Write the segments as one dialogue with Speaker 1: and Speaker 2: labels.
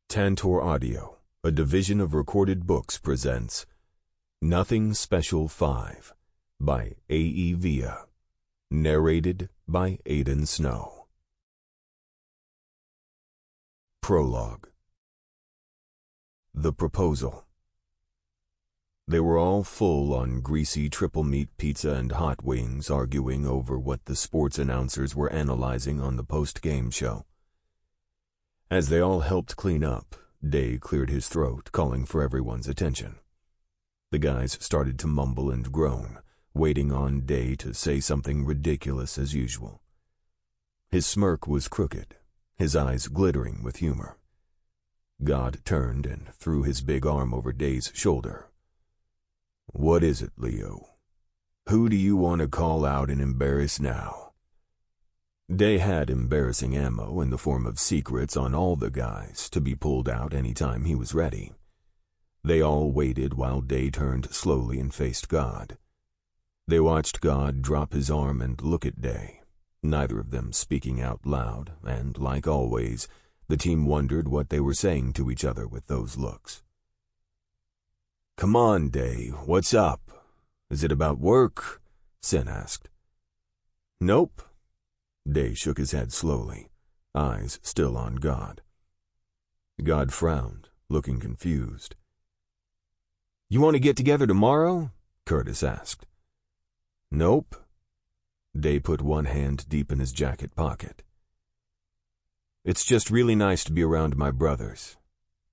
Speaker 1: Tantor Audio, a division of Recorded Books, presents Nothing Special 5 by A.E. Villa, narrated by Aiden Snow. Prologue. The Proposal. They were all full on greasy triple meat pizza and hot wings, arguing over what the sports announcers were analyzing on the post-game show. As they all helped clean up, Day cleared his throat, calling for everyone's attention. The guys started to mumble and groan, waiting on Day to say something ridiculous as usual. His smirk was crooked, his eyes glittering with humor. God turned and threw his big arm over Day's shoulder. "What is it, Leo? Who do you want to call out and embarrass now?" Day had embarrassing ammo in the form of secrets on all the guys to be pulled out any time he was ready. They all waited while Day turned slowly and faced God. They watched God drop his arm and look at Day, neither of them speaking out loud, and, like always, the team wondered what they were saying to each other with those looks. "Come on, Day, what's up? Is it about work?" Sin asked. "Nope." Day shook his head slowly, eyes still on God. God frowned, looking confused. "You want to get together tomorrow?" Curtis asked. "Nope." Day put one hand deep in his jacket pocket. "It's just really nice to be around my brothers.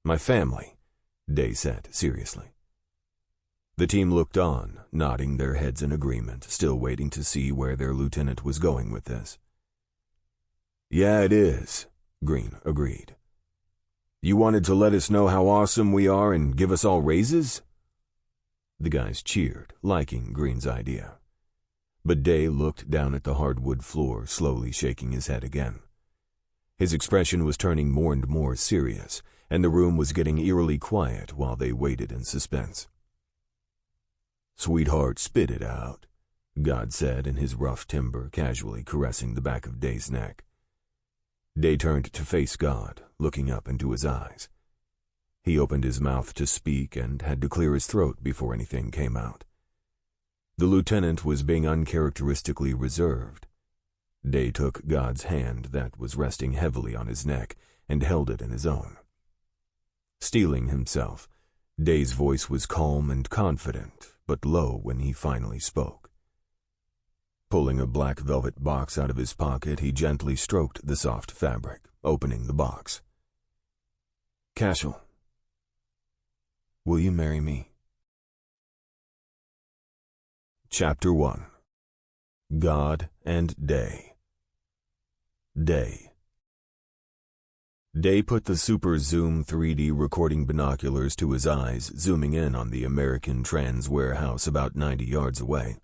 Speaker 1: My family," Day said seriously. The team looked on, nodding their heads in agreement, still waiting to see where their lieutenant was going with this. "Yeah, it is," Green agreed. "You wanted to let us know how awesome we are and give us all raises?" The guys cheered, liking Green's idea. But Day looked down at the hardwood floor, slowly shaking his head again. His expression was turning more and more serious, and the room was getting eerily quiet while they waited in suspense. "Sweetheart, spit it out," God said in his rough timbre, casually caressing the back of Day's neck. Day turned to face God, looking up into his eyes. He opened his mouth to speak and had to clear his throat before anything came out. The lieutenant was being uncharacteristically reserved. Day took God's hand that was resting heavily on his neck and held it in his own. Steeling himself, Day's voice was calm and confident, but low when he finally spoke. Pulling a black velvet box out of his pocket, he gently stroked the soft fabric, opening the box. "Cashel, will you marry me?" Chapter 1. God and Day. Day. Day put the Super Zoom 3D recording binoculars to his eyes, zooming in on the American Trans warehouse about 90 yards away.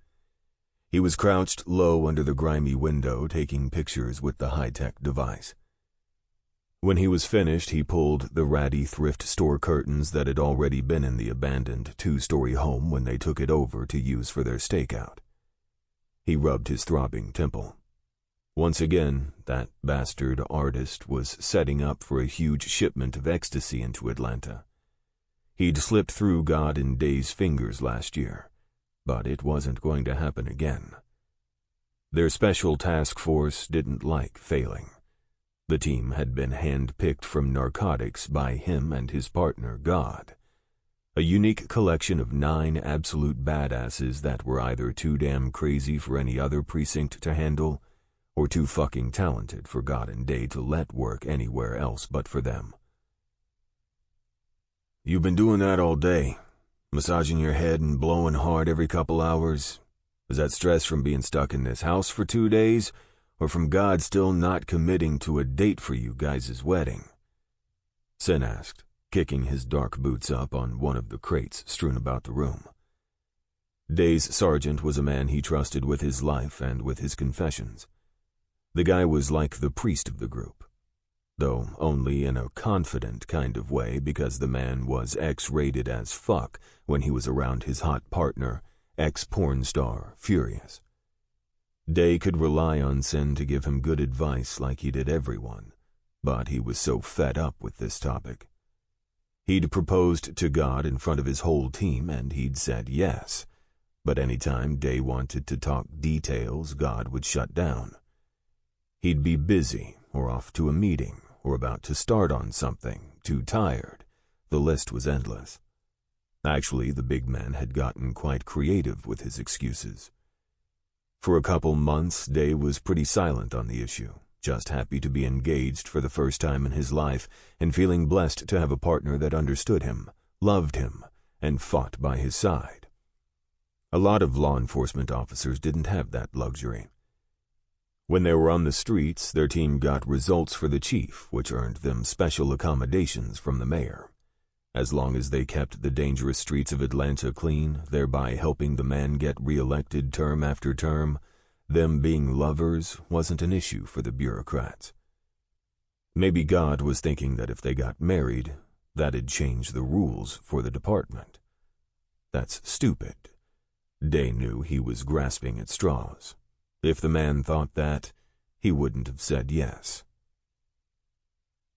Speaker 1: He was crouched low under the grimy window, taking pictures with the high-tech device. When he was finished, he pulled the ratty thrift store curtains that had already been in the abandoned two-story home when they took it over to use for their stakeout. He rubbed his throbbing temple. Once again, that bastard artist was setting up for a huge shipment of ecstasy into Atlanta. He'd slipped through God and Day's fingers last year, but it wasn't going to happen again. Their special task force didn't like failing. The team had been hand-picked from narcotics by him and his partner, God. A unique collection of 9 absolute badasses that were either too damn crazy for any other precinct to handle, or too fucking talented for God and Day to let work anywhere else but for them. "You've been doing that all day. Massaging your head and blowing hard every couple hours. Is that stress from being stuck in this house for 2 days, or from God still not committing to a date for you guys' wedding?" Sin asked, kicking his dark boots up on one of the crates strewn about the room. Day's sergeant was a man he trusted with his life and with his confessions. The guy was like the priest of the group, though only in a confident kind of way because the man was X-rated as fuck when he was around his hot partner, ex-porn star Furious. Day could rely on Sin to give him good advice like he did everyone, but he was so fed up with this topic, He'd proposed to God in front of his whole team, and he'd said yes. But any time Day wanted to talk details, God would shut down. He'd be busy, or off to a meeting, or about to start on something, too tired. The list was endless. Actually, the big man had gotten quite creative with his excuses. For a couple months, Day was pretty silent on the issue, just happy to be engaged for the first time in his life and feeling blessed to have a partner that understood him, loved him, and fought by his side. A lot of law enforcement officers didn't have that luxury. When they were on the streets, their team got results for the chief, which earned them special accommodations from the mayor. As long as they kept the dangerous streets of Atlanta clean, thereby helping the man get re-elected term after term, them being lovers wasn't an issue for the bureaucrats. Maybe God was thinking that if they got married, that'd change the rules for the department. That's stupid. Day knew he was grasping at straws. If the man thought that, he wouldn't have said yes.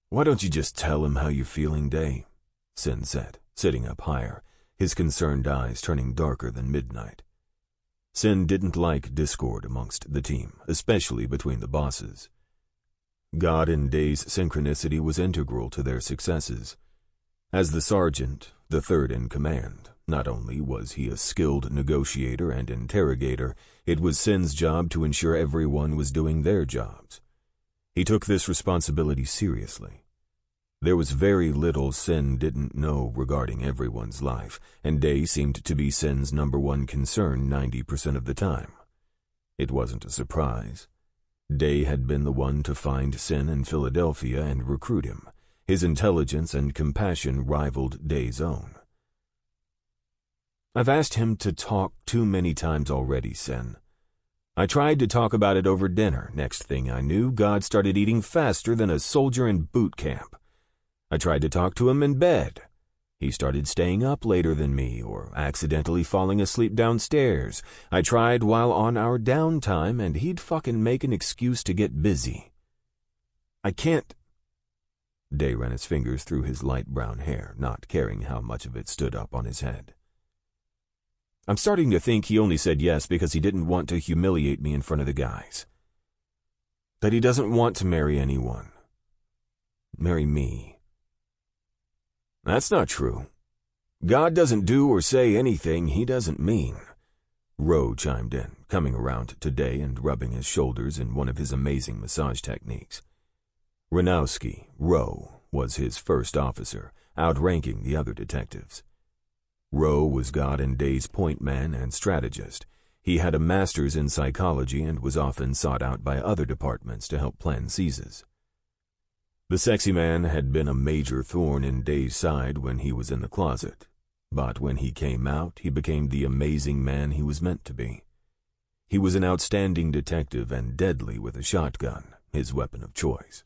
Speaker 1: "Why don't you just tell him how you're feeling, Day?" Sin said, sitting up higher, his concerned eyes turning darker than midnight. Sin didn't like discord amongst the team, especially between the bosses. God and Day's synchronicity was integral to their successes. As the sergeant, the third in command, not only was he a skilled negotiator and interrogator, it was Sin's job to ensure everyone was doing their jobs. He took this responsibility seriously. There was very little Sin didn't know regarding everyone's life, and Day seemed to be Sin's #1 concern 90% of the time. It wasn't a surprise. Day had been the one to find Sin in Philadelphia and recruit him. His intelligence and compassion rivaled Day's own. "I've asked him to talk too many times already, Sin. I tried to talk about it over dinner. Next thing I knew, God started eating faster than a soldier in boot camp. I tried to talk to him in bed. He started staying up later than me or accidentally falling asleep downstairs. I tried while on our downtime, and he'd fucking make an excuse to get busy. I can't." Day ran his fingers through his light brown hair, not caring how much of it stood up on his head. "I'm starting to think he only said yes because he didn't want to humiliate me in front of the guys. That he doesn't want to marry anyone. Marry me." "That's not true. God doesn't do or say anything he doesn't mean," Roe chimed in, coming around to Day and rubbing his shoulders in one of his amazing massage techniques. Ranowski, Roe, was his first officer, outranking the other detectives. Roe was God and Day's point man and strategist. He had a master's in psychology and was often sought out by other departments to help plan seizes. The sexy man had been a major thorn in Day's side when he was in the closet, but when he came out, he became the amazing man he was meant to be. He was an outstanding detective and deadly with a shotgun, his weapon of choice.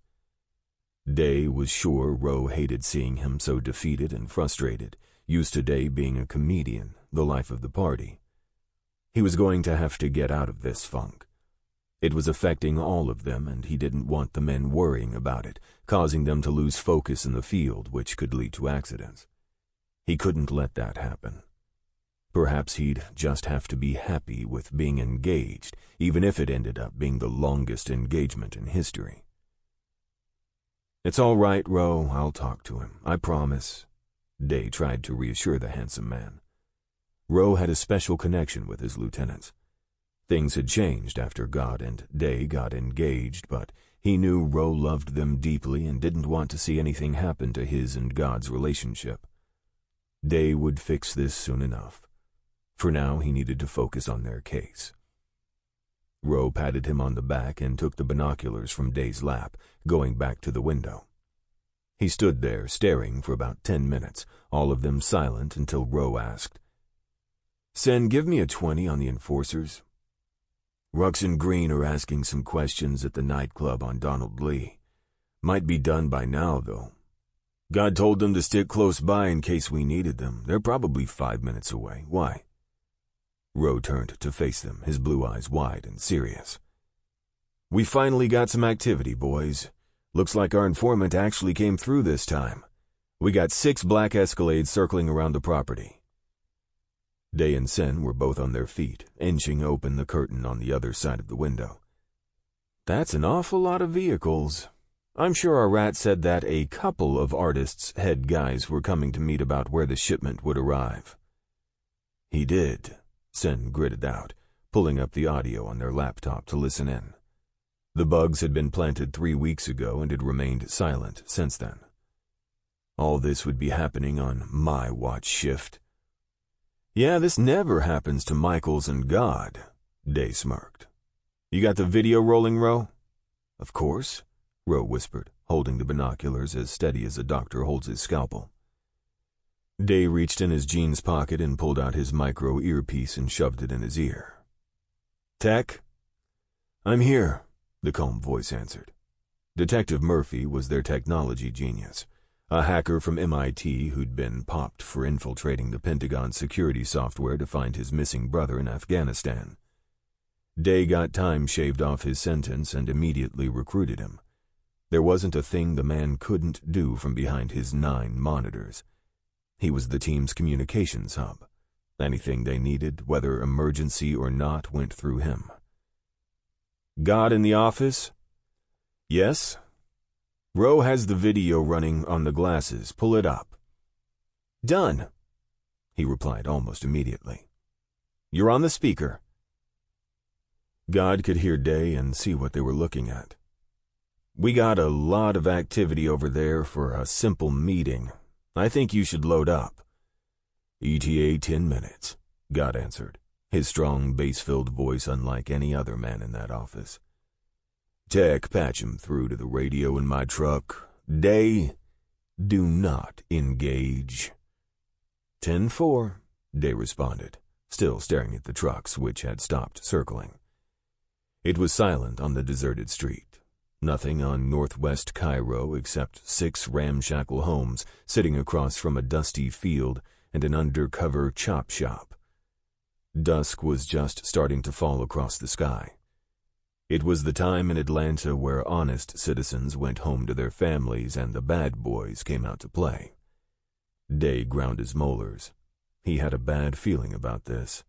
Speaker 1: Day was sure Roe hated seeing him so defeated and frustrated, used to Day being a comedian, the life of the party. He was going to have to get out of this funk. It was affecting all of them, and he didn't want the men worrying about it, causing them to lose focus in the field, which could lead to accidents. He couldn't let that happen. Perhaps he'd just have to be happy with being engaged, even if it ended up being the longest engagement in history. "It's all right, Roe. I'll talk to him. I promise." Day tried to reassure the handsome man. Roe had a special connection with his lieutenants. Things had changed after God and Day got engaged, but he knew Roe loved them deeply and didn't want to see anything happen to his and God's relationship. Day would fix this soon enough. For now, he needed to focus on their case. Roe patted him on the back and took the binoculars from Day's lap, going back to the window. He stood there, staring for about 10 minutes, all of them silent until Roe asked, "Sen, give me a 20 on the enforcers. Rux and Green are asking some questions at the nightclub on Donald Lee. Might be done by now, though. God told them to stick close by in case we needed them. They're probably 5 minutes away. Why?" Roe turned to face them, his blue eyes wide and serious. "We finally got some activity, boys. Looks like our informant actually came through this time. We got 6 black Escalades circling around the property. Day and Sen were both on their feet, inching open the curtain on the other side of the window. That's an awful lot of vehicles. I'm sure our rat said that a couple of artists' head guys were coming to meet about where the shipment would arrive. He did, Sen gritted out, pulling up the audio on their laptop to listen in. The bugs had been planted 3 weeks ago and had remained silent since then. All this would be happening on my watch shift. Yeah, this never happens to Michaels and God, Day smirked. You got the video rolling, Ro? Of course, Ro whispered, holding the binoculars as steady as a doctor holds his scalpel. Day reached in his jeans pocket and pulled out his micro earpiece and shoved it in his ear. Tech? I'm here, the calm voice answered. Detective Murphy was their technology genius, a hacker from MIT who'd been popped for infiltrating the Pentagon's security software to find his missing brother in Afghanistan. Day got time shaved off his sentence and immediately recruited him. There wasn't a thing the man couldn't do from behind his 9 monitors. He was the team's communications hub. Anything they needed, whether emergency or not, went through him. God in the office? Yes. Ro has the video running on the glasses. Pull it up. Done, he replied almost immediately. You're on the speaker. God could hear Day and see what they were looking at. We got a lot of activity over there for a simple meeting. I think you should load up. ETA 10 minutes, God answered, his strong bass-filled voice unlike any other man in that office. Tech, patch him through to the radio in my truck. Day, do not engage. 10-4, Day responded, still staring at the trucks, which had stopped circling. It was silent on the deserted street. Nothing on northwest Cairo except 6 ramshackle homes sitting across from a dusty field and an undercover chop shop. Dusk was just starting to fall across the sky. It was the time in Atlanta where honest citizens went home to their families and the bad boys came out to play. Day ground his molars. He had a bad feeling about this.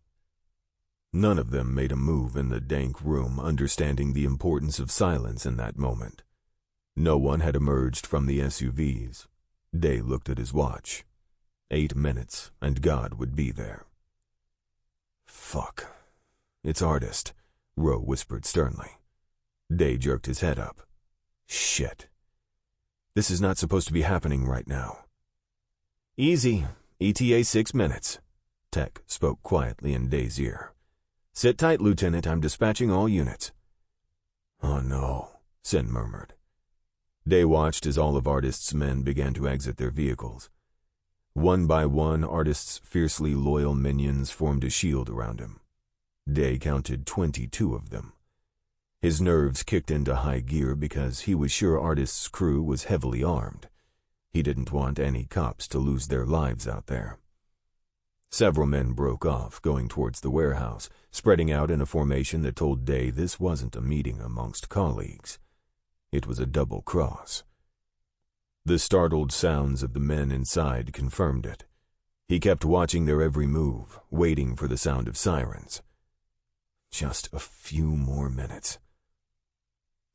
Speaker 1: None of them made a move in the dank room, understanding the importance of silence in that moment. No one had emerged from the SUVs. Day looked at his watch. 8 minutes, and God would be there. Fuck. It's artist, Ro whispered sternly. Day jerked his head up. Shit. This is not supposed to be happening right now. Easy. ETA 6 minutes. Tech spoke quietly in Day's ear. Sit tight, Lieutenant. I'm dispatching all units. Oh no, Sen murmured. Day watched as all of Artist's men began to exit their vehicles. One by one, Artist's fiercely loyal minions formed a shield around him. Day counted 22 of them. His nerves kicked into high gear because he was sure Artist's crew was heavily armed. He didn't want any cops to lose their lives out there. Several men broke off, going towards the warehouse, spreading out in a formation that told Day this wasn't a meeting amongst colleagues. It was a double cross. The startled sounds of the men inside confirmed it. He kept watching their every move, waiting for the sound of sirens. Just a few more minutes.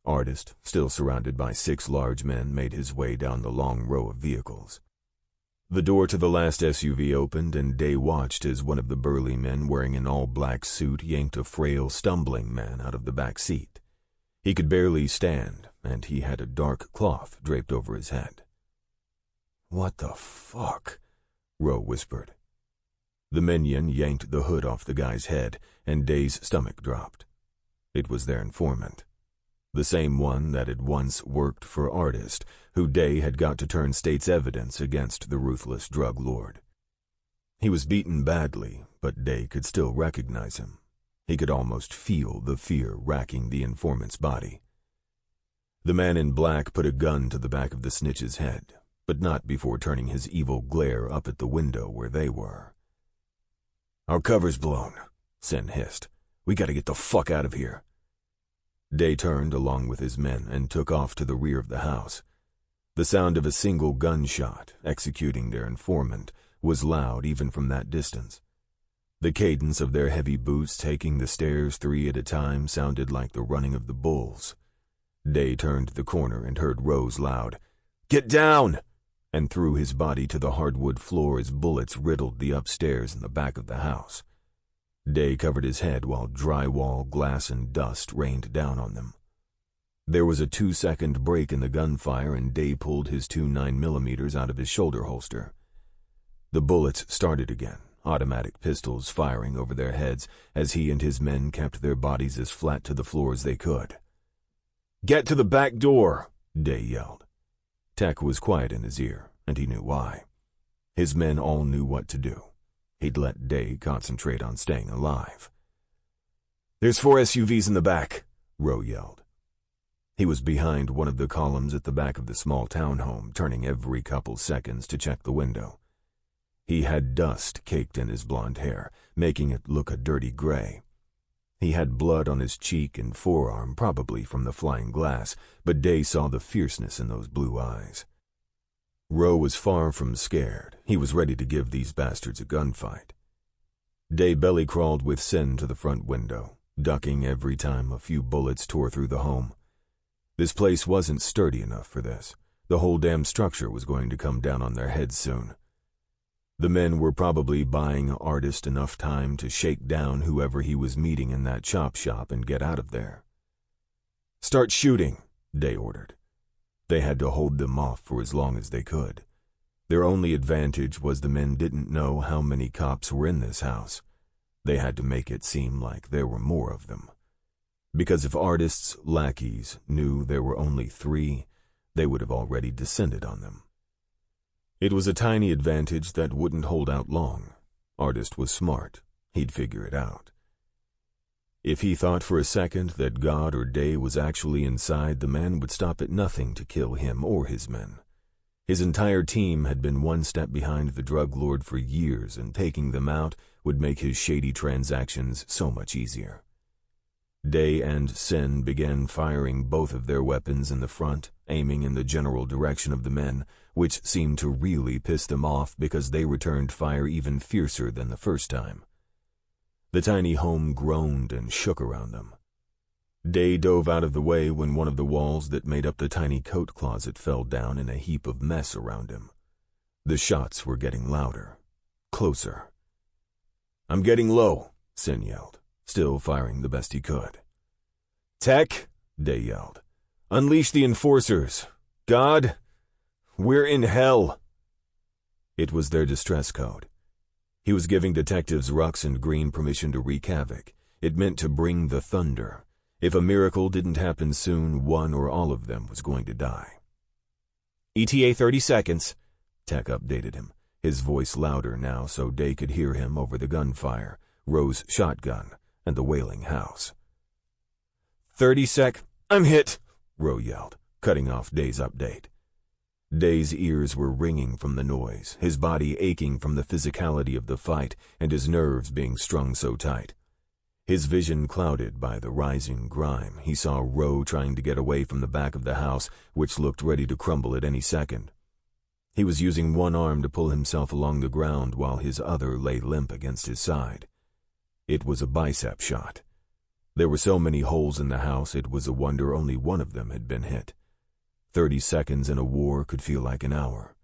Speaker 1: Artist, still surrounded by 6 large men, made his way down the long row of vehicles. The door to the last SUV opened, and Day watched as one of the burly men wearing an all-black suit yanked a frail, stumbling man out of the back seat. He could barely stand, and he had a dark cloth draped over his head. What the fuck? Ro whispered. The minion yanked the hood off the guy's head, and Day's stomach dropped. It was their informant. The same one that had once worked for Artist, who Day had got to turn state's evidence against the ruthless drug lord. He was beaten badly, but Day could still recognize him. He could almost feel the fear racking the informant's body. The man in black put a gun to the back of the snitch's head, but not before turning his evil glare up at the window where they were. Our cover's blown, Sen hissed. We gotta get the fuck out of here. Day turned along with his men and took off to the rear of the house. The sound of a single gunshot, executing their informant, was loud even from that distance. The cadence of their heavy boots taking the stairs 3 at a time sounded like the running of the bulls. Day turned the corner and heard Rose loud, "Get down!" and threw his body to the hardwood floor as bullets riddled the upstairs and the back of the house. Day covered his head while drywall, glass, and dust rained down on them. There was a 2-second break in the gunfire, and Day pulled his 2 9mm out of his shoulder holster. The bullets started again, automatic pistols firing over their heads as he and his men kept their bodies as flat to the floor as they could. "Get to the back door!" Day yelled. Tech was quiet in his ear, and he knew why. His men all knew what to do. He'd let Day concentrate on staying alive. "There's 4 SUVs in the back," Rowe yelled. He was behind one of the columns at the back of the small townhome, turning every couple seconds to check the window. He had dust caked in his blonde hair, making it look a dirty gray. He had blood on his cheek and forearm, probably from the flying glass, but Day saw the fierceness in those blue eyes. Rowe was far from scared. He was ready to give these bastards a gunfight. Day belly crawled with Sen to the front window, ducking every time a few bullets tore through the home. This place wasn't sturdy enough for this. The whole damn structure was going to come down on their heads soon. The men were probably buying Artist enough time to shake down whoever he was meeting in that chop shop and get out of there. "Start shooting," Day ordered. They had to hold them off for as long as they could. Their only advantage was the men didn't know how many cops were in this house. They had to make it seem like there were more of them. Because if Artist's lackeys knew there were only 3, they would have already descended on them. It was a tiny advantage that wouldn't hold out long. Artist was smart. He'd figure it out. If he thought for a second that God or Day was actually inside, the man would stop at nothing to kill him or his men. His entire team had been one step behind the drug lord for years, and taking them out would make his shady transactions so much easier. Day and Sen began firing both of their weapons in the front, aiming in the general direction of the men, which seemed to really piss them off because they returned fire even fiercer than the first time. The tiny home groaned and shook around them. Day dove out of the way when one of the walls that made up the tiny coat closet fell down in a heap of mess around him. The shots were getting louder, closer. "I'm getting low," Sen yelled, still firing the best he could. "Tech," Day yelled. "Unleash the enforcers. God, we're in hell." It was their distress code. He was giving detectives Rux and Green permission to wreak havoc. It meant to bring the thunder. If a miracle didn't happen soon, one or all of them was going to die. "ETA 30 seconds, Tech updated him, his voice louder now so Day could hear him over the gunfire, Rowe's shotgun, and the wailing house. 30 sec. I'm hit, Rowe yelled, cutting off Day's update. Day's ears were ringing from the noise, his body aching from the physicality of the fight and his nerves being strung so tight. His vision clouded by the rising grime, he saw Rowe trying to get away from the back of the house, which looked ready to crumble at any second. He was using one arm to pull himself along the ground while his other lay limp against his side. It was a bicep shot. There were so many holes in the house it was a wonder only one of them had been hit. 30 seconds in a war could feel like an hour.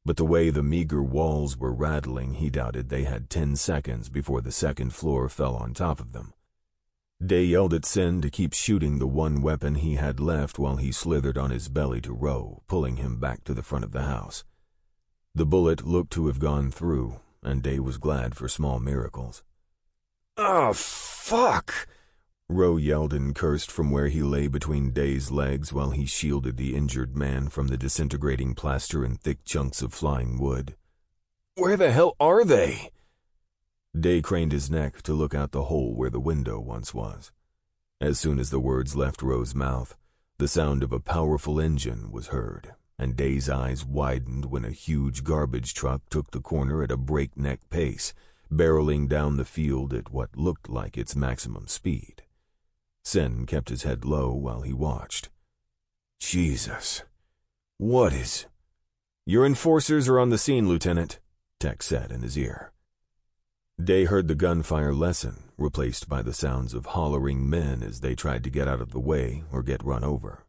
Speaker 1: But the way the meager walls were rattling, he doubted they had 10 seconds before the second floor fell on top of them. Day yelled at Sen to keep shooting the one weapon he had left while he slithered on his belly to Rowe, pulling him back to the front of the house. The bullet looked to have gone through, and Day was glad for small miracles. "Oh, fuck!" Rowe yelled and cursed from where he lay between Day's legs while he shielded the injured man from the disintegrating plaster and thick chunks of flying wood. "Where the hell are they?" Day craned his neck to look out the hole where the window once was. As soon as the words left Rowe's mouth, the sound of a powerful engine was heard, and Day's eyes widened when a huge garbage truck took the corner at a breakneck pace, barreling down the field at what looked like its maximum speed. Sen kept his head low while he watched. Jesus. "What is?" "Your enforcers are on the scene, Lieutenant," Tech said in his ear. Day heard the gunfire lessen, replaced by the sounds of hollering men as they tried to get out of the way or get run over.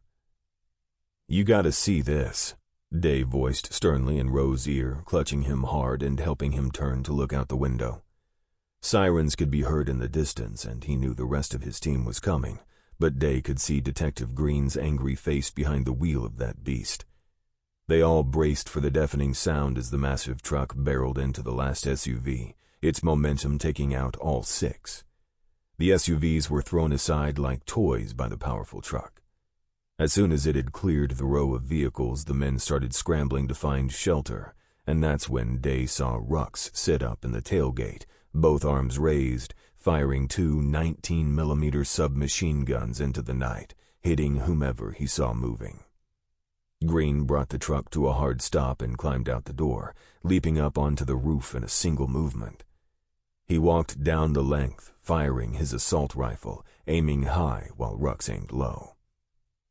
Speaker 1: "You gotta see this," Day voiced sternly in Rose's ear, clutching him hard and helping him turn to look out the window. Sirens could be heard in the distance, and he knew the rest of his team was coming, but Day could see Detective Green's angry face behind the wheel of that beast. They all braced for the deafening sound as the massive truck barreled into the last SUV, its momentum taking out all six. The SUVs were thrown aside like toys by the powerful truck. As soon as it had cleared the row of vehicles, the men started scrambling to find shelter, and that's when Day saw Rux sit up in the tailgate, both arms raised, firing two 19mm submachine guns into the night, hitting whomever he saw moving. Green brought the truck to a hard stop and climbed out the door, leaping up onto the roof in a single movement. He walked down the length, firing his assault rifle, aiming high while Rux aimed low.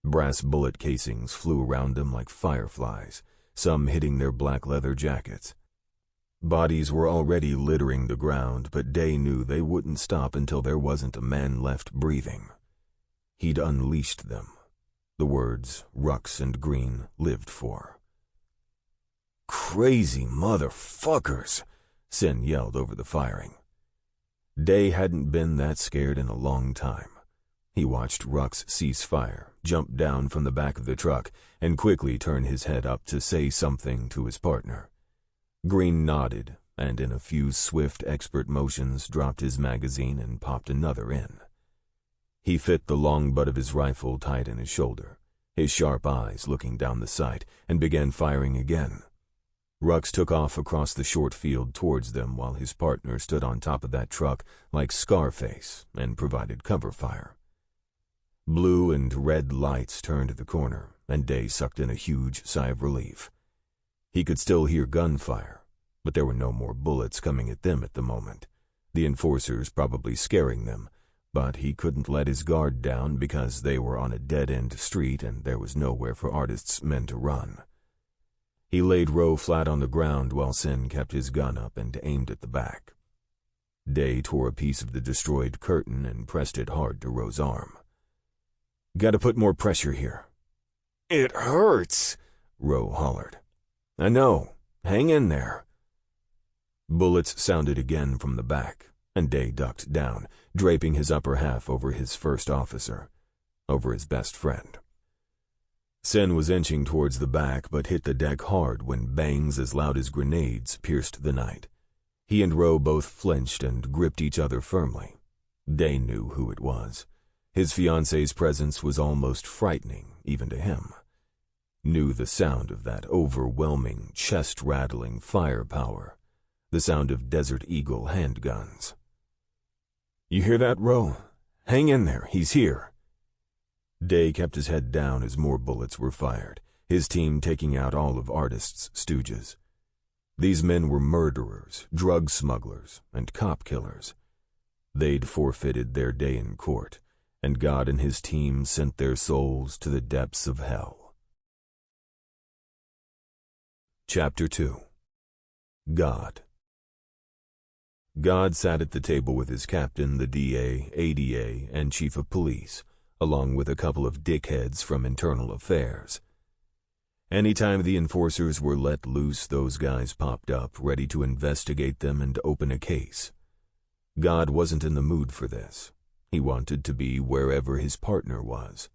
Speaker 1: Brass bullet casings flew around them like fireflies, some hitting their black leather jackets. Bodies were already littering the ground, but Day knew they wouldn't stop until there wasn't a man left breathing. He'd unleashed them. The words Rux and Green lived for. "Crazy motherfuckers," Sin yelled over the firing. Day hadn't been that scared in a long time. He watched Rux cease fire, jump down from the back of the truck, and quickly turn his head up to say something to his partner. Green nodded, and in a few swift, expert motions dropped his magazine and popped another in. He fit the long butt of his rifle tight in his shoulder, his sharp eyes looking down the sight, and began firing again. Rux took off across the short field towards them while his partner stood on top of that truck like Scarface and provided cover fire. Blue and red lights turned the corner, and Day sucked in a huge sigh of relief. He could still hear gunfire, but there were no more bullets coming at them at the moment, the enforcers probably scaring them, but he couldn't let his guard down because they were on a dead-end street and there was nowhere for artists' men to run. He laid Roe flat on the ground while Sin kept his gun up and aimed at the back. Day tore a piece of the destroyed curtain and pressed it hard to Roe's arm. "Gotta put more pressure here." "It hurts," Roe hollered. "I know. Hang in there." Bullets sounded again from the back, and Day ducked down, draping his upper half over his first officer, over his best friend. Sin was inching towards the back, but hit the deck hard when bangs as loud as grenades pierced the night. He and Roe both flinched and gripped each other firmly. Day knew who it was. His fiancée's presence was almost frightening, even to him. Knew the sound of that overwhelming, chest-rattling firepower, the sound of Desert Eagle handguns. "You hear that, Roe? Hang in there, he's here." Day kept his head down as more bullets were fired, his team taking out all of Artist's stooges. These men were murderers, drug smugglers, and cop killers. They'd forfeited their day in court, and God and his team sent their souls to the depths of hell. Chapter 2. God. God sat at the table with his captain, the DA, ADA, and chief of police, along with a couple of dickheads from internal affairs. Anytime the enforcers were let loose, those guys popped up, ready to investigate them and open a case. God wasn't in the mood for this. He wanted to be wherever his partner was.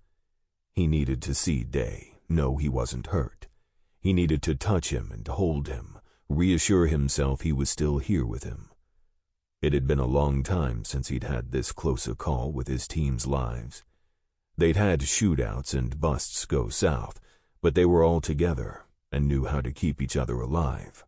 Speaker 1: He needed to see Day, know he wasn't hurt. He needed to touch him and hold him, reassure himself he was still here with him. It had been a long time since he'd had this close a call with his team's lives. They'd had shootouts and busts go south, but they were all together and knew how to keep each other alive.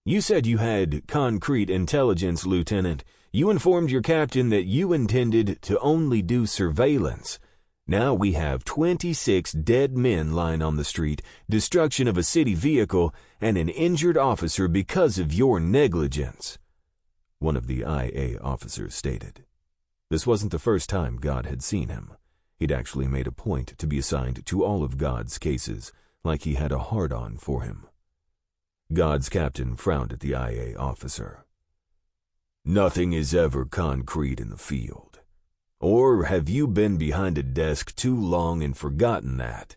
Speaker 1: "You said you had concrete intelligence, Lieutenant. You informed your captain that you intended to only do surveillance. Now we have 26 dead men lying on the street, destruction of a city vehicle, and an injured officer because of your negligence," one of the IA officers stated. This wasn't the first time God had seen him. He'd actually made a point to be assigned to all of God's cases, like he had a hard-on for him. God's captain frowned at the IA officer. Nothing is ever concrete in the field. Or have you been behind a desk too long and forgotten that?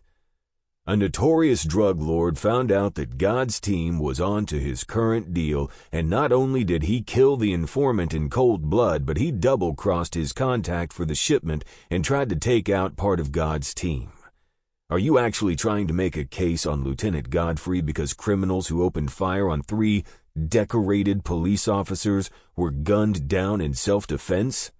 Speaker 1: A notorious drug lord found out that God's team was on to his current deal, and not only did he kill the informant in cold blood, but he double-crossed his contact for the shipment and tried to take out part of God's team. Are you actually trying to make a case on Lieutenant Godfrey because criminals who opened fire on 3 decorated police officers were gunned down in self-defense?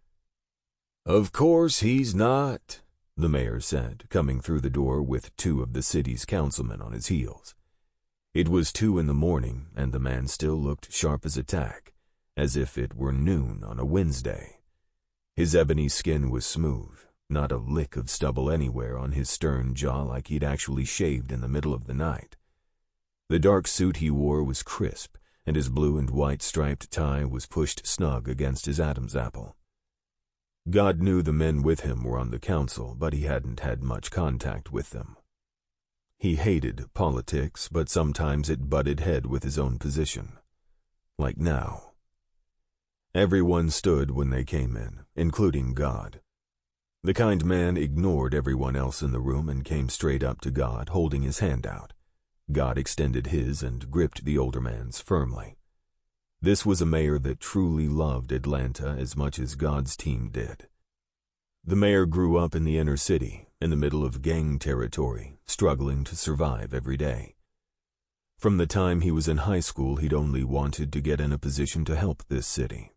Speaker 1: Of course he's not, the mayor said, coming through the door with 2 of the city's councilmen on his heels. It was 2 in the morning, and the man still looked sharp as a tack, as if it were noon on a Wednesday. His ebony skin was smooth, not a lick of stubble anywhere on his stern jaw like he'd actually shaved in the middle of the night. The dark suit he wore was crisp, and his blue and white striped tie was pushed snug against his Adam's apple. God knew the men with him were on the council, but he hadn't had much contact with them. He hated politics, but sometimes it butted head with his own position. Like now. Everyone stood when they came in, including God. The kind man ignored everyone else in the room and came straight up to God, holding his hand out. God extended his and gripped the older man's firmly. This was a mayor that truly loved Atlanta as much as God's team did. The mayor grew up in the inner city, in the middle of gang territory, struggling to survive every day. From the time he was in high school, he'd only wanted to get in a position to help this city.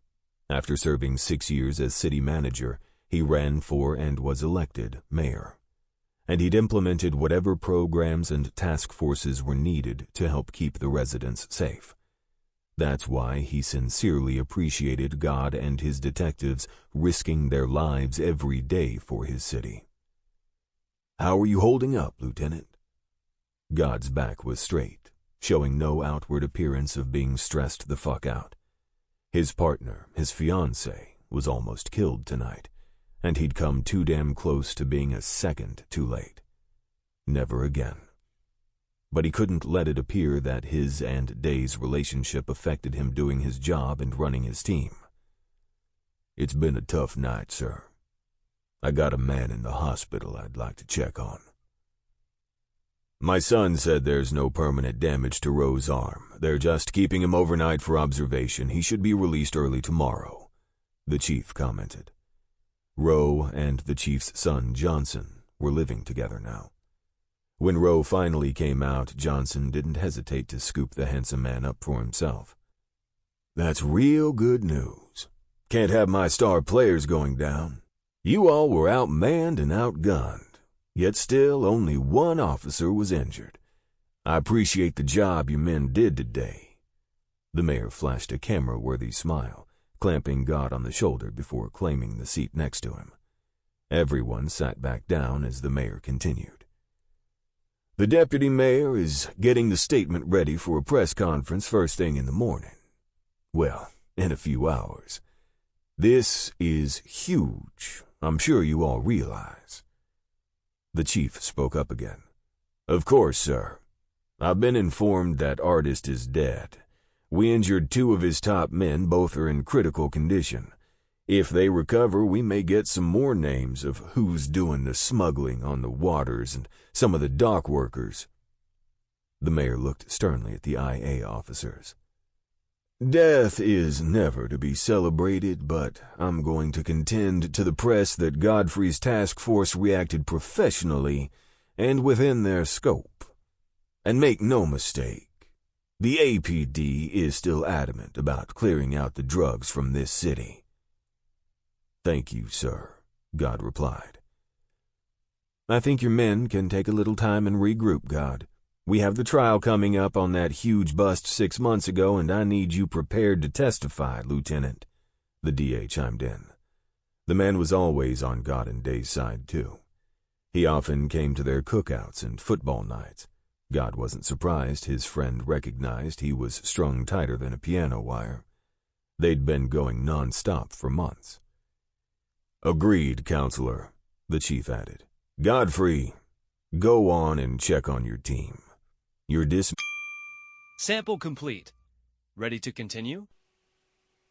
Speaker 1: After serving 6 years as city manager, he ran for and was elected mayor. And he'd implemented whatever programs and task forces were needed to help keep the residents safe. That's why he sincerely appreciated God and his detectives risking their lives every day for his city. How are you holding up, Lieutenant? God's back was straight, showing no outward appearance of being stressed the fuck out. His partner, his fiancée, was almost killed tonight, and he'd come too damn close to being a second too late. Never again. But he couldn't let it appear that his and Day's relationship affected him doing his job and running his team. It's been a tough night, sir. I got a man in the hospital I'd like to check on. My son said there's no permanent damage to Roe's arm. They're just keeping him overnight for observation. He should be released early tomorrow, the chief commented. Roe and the chief's son, Johnson, were living together now. When Roe finally came out, Johnson didn't hesitate to scoop the handsome man up for himself. That's real good news. Can't have my star players going down. You all were outmanned and outgunned, yet still only 1 officer was injured. I appreciate the job you men did today. The mayor flashed a camera-worthy smile, clamping God on the shoulder before claiming the seat next to him. Everyone sat back down as the mayor continued. The deputy mayor is getting the statement ready for a press conference first thing in the morning. Well, in a few hours. This is huge, I'm sure you all realize. The chief spoke up again. Of course, sir. I've been informed that artist is dead. We injured 2 of his top men, both are in critical condition. If they recover, we may get some more names of who's doing the smuggling on the waters and some of the dock workers. The mayor looked sternly at the IA officers. Death is never to be celebrated, but I'm going to contend to the press that Godfrey's task force reacted professionally and within their scope. And make no mistake, the APD is still adamant about clearing out the drugs from this city. Thank you, sir, God replied. I think your men can take a little time and regroup, God. We have the trial coming up on that huge bust 6 months ago, and I need you prepared to testify, Lieutenant, the DA chimed in. The man was always on God and Day's side, too. He often came to their cookouts and football nights. God wasn't surprised his friend recognized he was strung tighter than a piano wire. They'd been going non-stop for months. Agreed, Counselor, the chief added. Godfrey Go on and check on your team. Your
Speaker 2: Sample complete. Ready to continue?